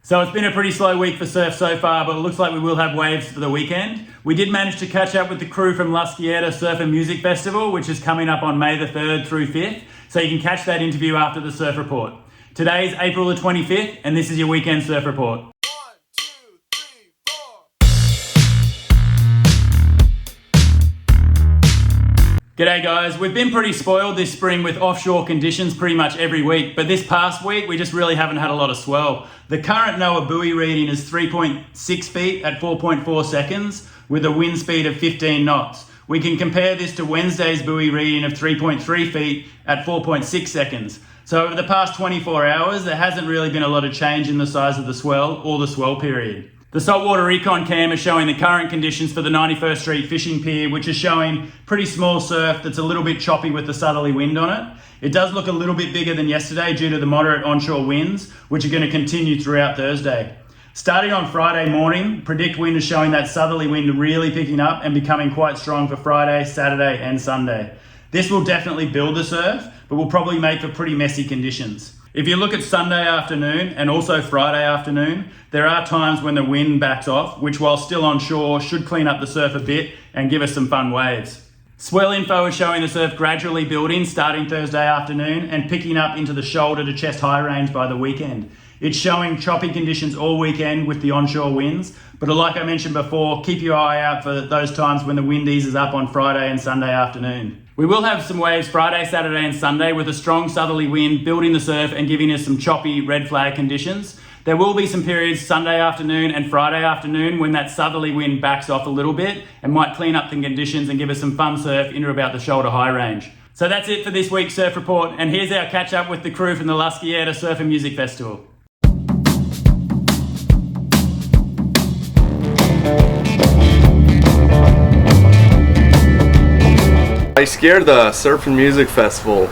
So it's been a pretty slow week for surf so far, but it looks like we will have waves for the weekend. We did manage to catch up with the crew from Izquierda Surf and Music Festival, which is coming up on May the 3rd through 5th. So you can catch that interview after the Surf Report. Today's April the 25th, and this is your weekend Surf Report. G'day guys, we've been pretty spoiled this spring with offshore conditions pretty much every week, but this past week we just really haven't had a lot of swell. The current NOAA buoy reading is 3.6 feet at 4.4 seconds with a wind speed of 15 knots. We can compare this to Wednesday's buoy reading of 3.3 feet at 4.6 seconds. So over the past 24 hours, there hasn't really been a lot of change in the size of the swell or the swell period. The saltwater recon cam is showing the current conditions for the 91st Street fishing pier, which is showing pretty small surf that's a little bit choppy with the southerly wind on it. It does look a little bit bigger than yesterday due to the moderate onshore winds, which are going to continue throughout Thursday. Starting on Friday morning, Predict Wind is showing that southerly wind really picking up and becoming quite strong for Friday, Saturday and Sunday. This will definitely build the surf, but will probably make for pretty messy conditions. If you look at Sunday afternoon and also Friday afternoon, there are times when the wind backs off, which while still on shore should clean up the surf a bit and give us some fun waves. Swell info is showing the surf gradually building starting Thursday afternoon and picking up into the shoulder to chest high range by the weekend. It's showing choppy conditions all weekend with the onshore winds, but like I mentioned before, keep your eye out for those times when the wind eases up on Friday and Sunday afternoon. We will have some waves Friday, Saturday and Sunday with a strong southerly wind building the surf and giving us some choppy red flag conditions. There will be some periods Sunday afternoon and Friday afternoon when that southerly wind backs off a little bit and might clean up the conditions and give us some fun surf into about the shoulder high range. So that's it for this week's Surf Report, and here's our catch up with the crew from the Izquierda Surf and Music Festival. Izquierda Surf and Music Festival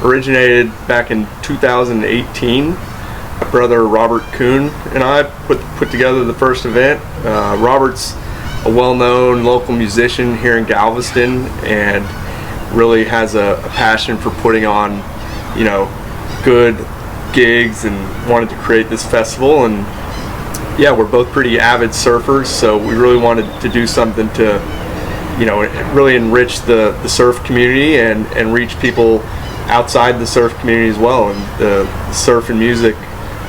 originated back in 2018. My brother Robert Kukn and I put together the first event. Robert's a well-known local musician here in Galveston and really has a passion for putting on, good gigs and wanted to create this festival. And yeah, we're both pretty avid surfers, so we really wanted to do something to really enrich the surf community and reach people outside the surf community as well. And the surf and music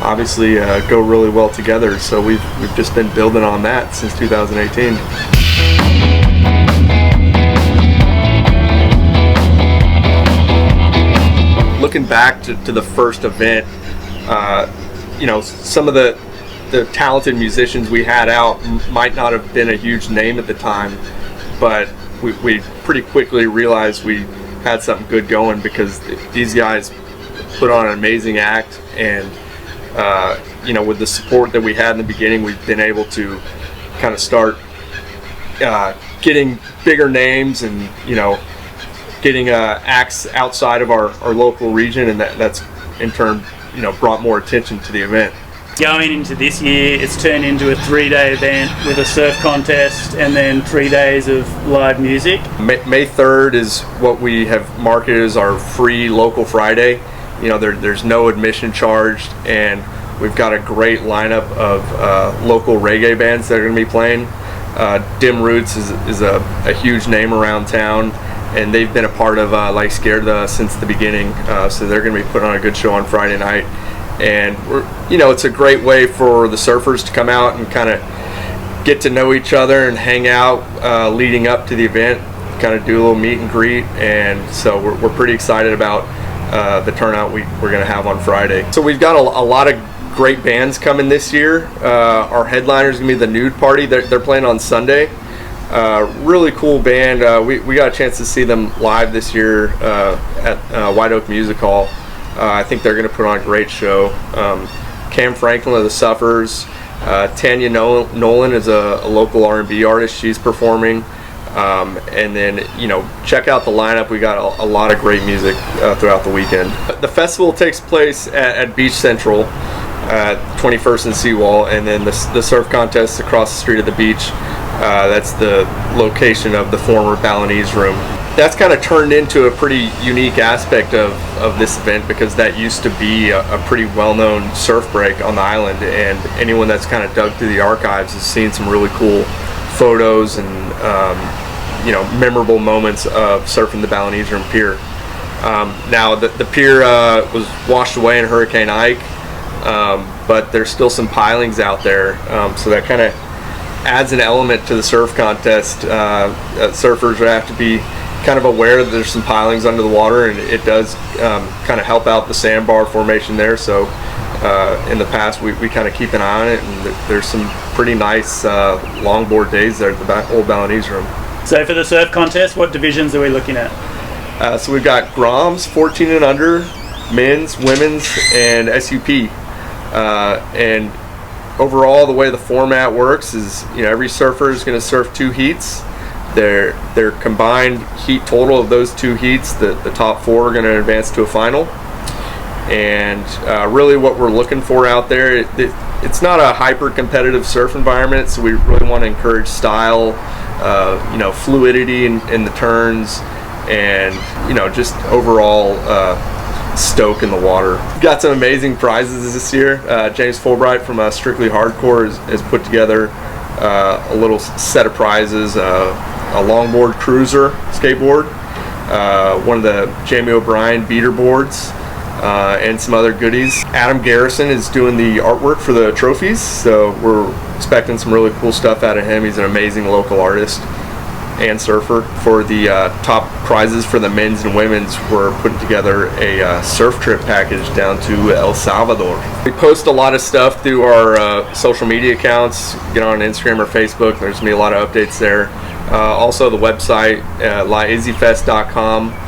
obviously go really well together, so we've just been building on that since 2018. Looking back to the first event, some of the talented musicians we had out might not have been a huge name at the time, but we pretty quickly realized we had something good going because these guys put on an amazing act, and with the support that we had in the beginning, we've been able to kind of start getting bigger names and getting acts outside of our local region, and that's in turn brought more attention to the event. Going into this year, it's turned into a 3-day event with a surf contest and then 3 days of live music. May 3rd is what we have marketed as our free local Friday. There's no admission charged, and we've got a great lineup of local reggae bands that are going to be playing. Dim Roots is a huge name around town, and they've been a part of Izquierda since the beginning, so they're going to be putting on a good show on Friday night. And it's a great way for the surfers to come out and kind of get to know each other and hang out leading up to the event, kind of do a little meet and greet. And so we're pretty excited about the turnout we're going to have on Friday. So we've got a lot of great bands coming this year. Our headliner is going to be the Nude Party. They're playing on Sunday. Really cool band. We got a chance to see them live this year at White Oak Music Hall. I think they're going to put on a great show. Cam Franklin of the Suffers. Tanya Nolan is a local R&B artist. She's performing. And then, check out the lineup. We got a lot of great music throughout the weekend. The festival takes place at Beach Central, 21st and Seawall, and then the surf contest across the street at the beach. That's the location of the former Balinese Room. that's kind of turned into a pretty unique aspect of this event, because that used to be a pretty well-known surf break on the island, and anyone that's kind of dug through the archives has seen some really cool photos and memorable moments of surfing the Ballinesian Pier. Now the pier was washed away in Hurricane Ike, but there's still some pilings out there, so that kind of adds an element to the surf contest. Surfers would have to be kind of aware that there's some pilings under the water, and it does kind of help out the sandbar formation there. So in the past we kind of keep an eye on it, and there's some pretty nice longboard days there at the old Balinese Room. So for the surf contest, what divisions are we looking at? So we've got Groms, 14 and under, men's, women's, and SUP. And overall, the way the format works is, every surfer is going to surf 2 heats. Their combined heat total of those 2 heats, the top 4 are going to advance to a final. And really what we're looking for out there, it's not a hyper competitive surf environment, so we really want to encourage style, fluidity in the turns, and just overall stoke in the water. We've got some amazing prizes this year. James Fulbright from Strictly Hardcore has put together a little set of prizes, a longboard cruiser skateboard, one of the Jamie O'Brien beater boards, and some other goodies. Adam Garrison is doing the artwork for the trophies, so we're expecting some really cool stuff out of him. He's an amazing local artist and surfer. For the top prizes for the men's and women's, we're putting together a surf trip package down to El Salvador. We post a lot of stuff through our social media accounts. Get on Instagram or Facebook, there's going to be a lot of updates there. Also the website, laizzyfest.com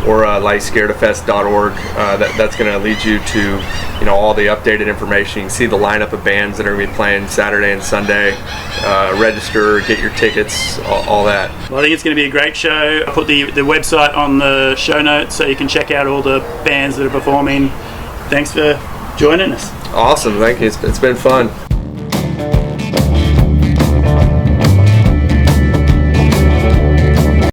or laizquierdafest.org. That's going to lead you to all the updated information. You can see the lineup of bands that are going to be playing Saturday and Sunday. Register, get your tickets, all that. Well, I think it's going to be a great show. I'll put the website on the show notes so you can check out all the bands that are performing. Thanks for joining us. Awesome, thank you. It's been fun.